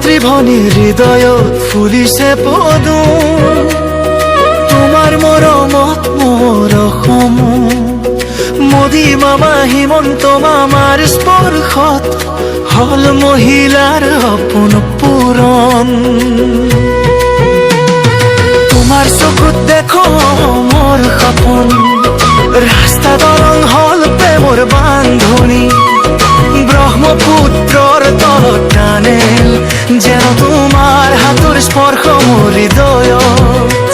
ত্ৰিভণী হৃদয়ত ফুলিছে পদুম, তোমাৰ মৰমত মোৰ অসম। মোদী মামা হিমন্ত মামাৰ স্পৰ্শত হল মহিলাৰ সপোন পূৰণ। তোমাৰ চকুত দেখো মোৰ সপোন, ৰাস্তা দলং হল প্ৰেমৰ বান্ধনি। ব্ৰহ্মপুত্ৰৰ তলত টানেল, যেন তোমাৰ হাতৰ স্পৰ্শ মোৰ হৃদয়ত।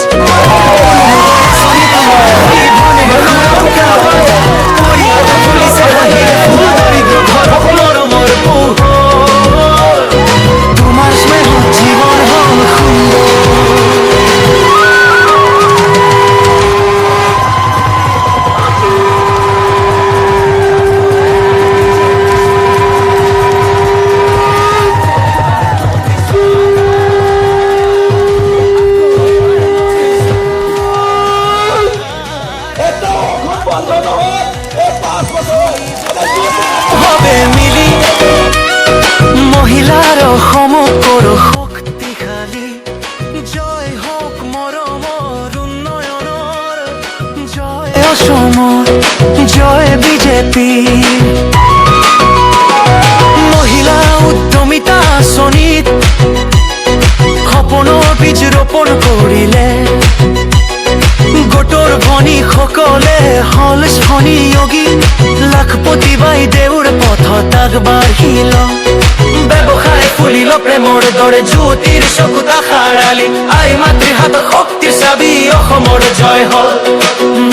তোমাৰ স্নেহত জীৱন হল সুন্দৰ। মিলি মহিলাৰ অসমক কৰো শক্তিশালী। জয় হওক মৰমৰ উন্নয়নৰ, জয় অসমৰ, জয় বিজেপি। মহিলা উদ্যমিতা আঁচনিত সপোনৰ বীজ ৰোপণ কৰিলে, গোটৰ ভনীসকলে হল স্বনিয়োগী। লাখপতি বাইদেউৰ পথত আগবাঢ়িল, ব্যৱসায় ফুলিল প্ৰেমৰ দৰে জ্যোতিৰ চকুত আশাৰ আলি। আই মাতৃহাত শক্তিৰ চাবি অসমৰ জয় হল।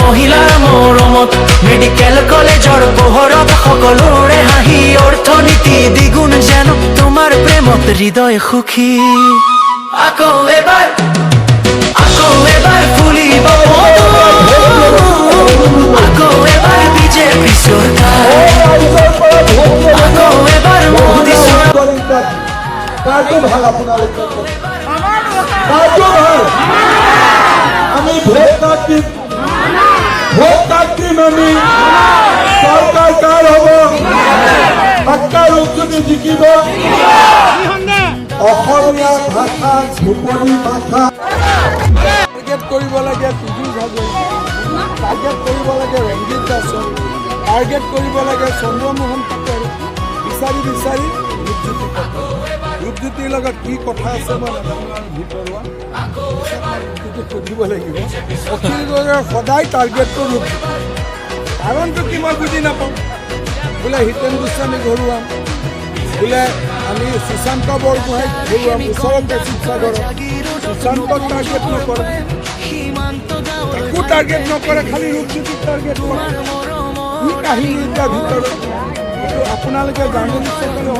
মহিলাৰ মৰমত মেডিকেল কলেজৰ পোহৰত সকলোৰে হাঁহি। অৰ্থনীতি দ্বিগুণ যেন তোমাৰ প্ৰেমত হৃদয় সুখী। আকৌ এবাৰ ফুলিব আকৌ এবাৰ বিজেপি চৰকাৰ, আকৌ এবাৰ মোদী চৰকাৰ। আমি ভোট কাৰ্ড দিম, আমি চৰকাৰ কাৰ হ'ব? পাক্কা ৰূপজনী জিকিব। অসমীয়া ভাষা ধ্ৰুপদী ভাষা টাৰ্গেট কৰিব লাগে পীযুষ হাজৰিকা, টাৰ্গেট কৰিব লাগে ৰঞ্জিত দাসক, টাৰ্গেট কৰিব লাগে চন্দ্ৰমোহন পাটোৱাৰী। বিচাৰি ৰূপজ্যোতিৰ লগত কি কথা আছে মই নাজানো, ভিতৰুৱা সুধিব লাগিব। অখিল গগৈৰ সদায় টাৰ্গেটটো ৰূপজ্যোতি, কাৰণটো কি মই বুজি নাপাওঁ। বোলে হিতেন গোস্বামী ঘৰুৱাম, বোলে আমি সুশান্ত বৰগোহাঁই ঘৰুৱাম ওচৰতে শিৱসাগৰত, সুশান্তক টাৰ্গেট নকৰে, একো টাৰ্গেট নকৰে, খালি ৰূপজ্যোতিক টাৰ্গেট কৰে। কি কাহিনী তাৰ ভিতৰত এইটো আপোনালোকে জাৰ্নেলিষ্টসকলে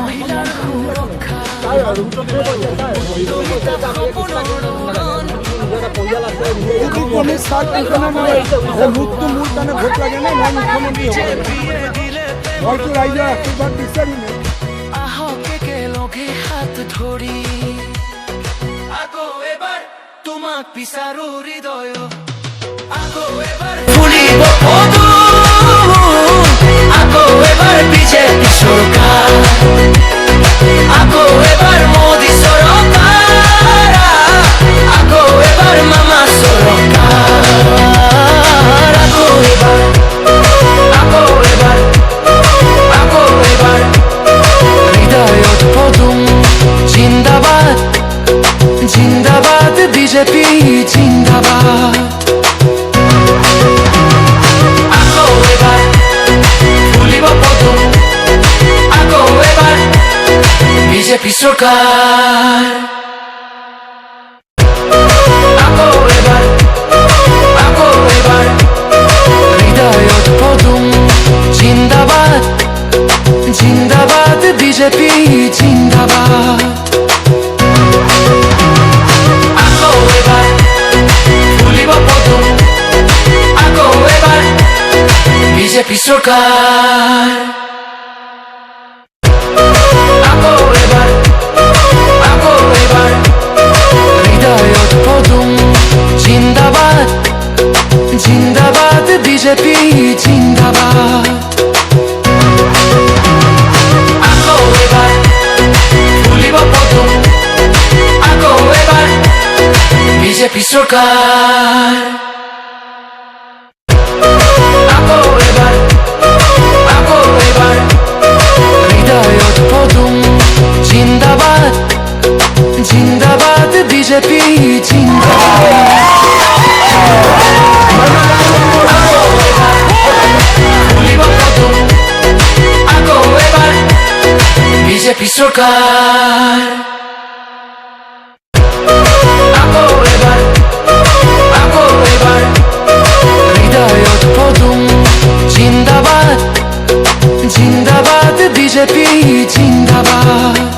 মুখটো মোৰ কাৰণে ভোট লাগে নে মই মুখ্যমন্ত্ৰী হ'ব? মইতো ৰাইজৰ আশীৰ্বাদ বিচাৰিম। হাত ধৰি আকৌ এবাৰ তোমাক বিচাৰো হৃদয়, আকৌ এবাৰ ফুলিব আকৌ এবাৰ বিজেপি চৰকাৰ, আকৌ এবাৰ মোদী চৰকাৰ, আকৌ এবাৰ মামা চৰকাৰ, আকৌ এবাৰ হৃদয়ত পদুম। জিন্দাবাদ জিন্দাবাদ বিজেপি জিন্দাবাদ। আকৌ এবাৰ ফুলিব পদুম, আকৌ এবাৰ বিজেপি চৰকাৰ, আকৌ এবাৰ হৃদয়ত পদুম। জিন্দাবাদ জিন্দাবাদ বিজেপি জিন্দাবাদ। আকৌ এবাৰ ফুলিব পদুম, আকৌ এবাৰ বিজেপি চৰকাৰ, আকৌ এবাৰ হৃদয়ত পদুম। জিন্দাবাদ জিন্দাবাদ বিজেপি জিন্দাবাদ। আকৌ এবাৰ ফুলিব পদুম, সরকার আগো এবার হৃদয়ত পদুম জিন্দাবাদ জিন্দাবাদ বিজেপি জিন্দাবাদ আগো এবার বিজেপি সরকার আগো এবার হৃদয়ত পদুম জিন্দাবাদ জিন্দাবাদ বিজেপি জিন্দাবাদ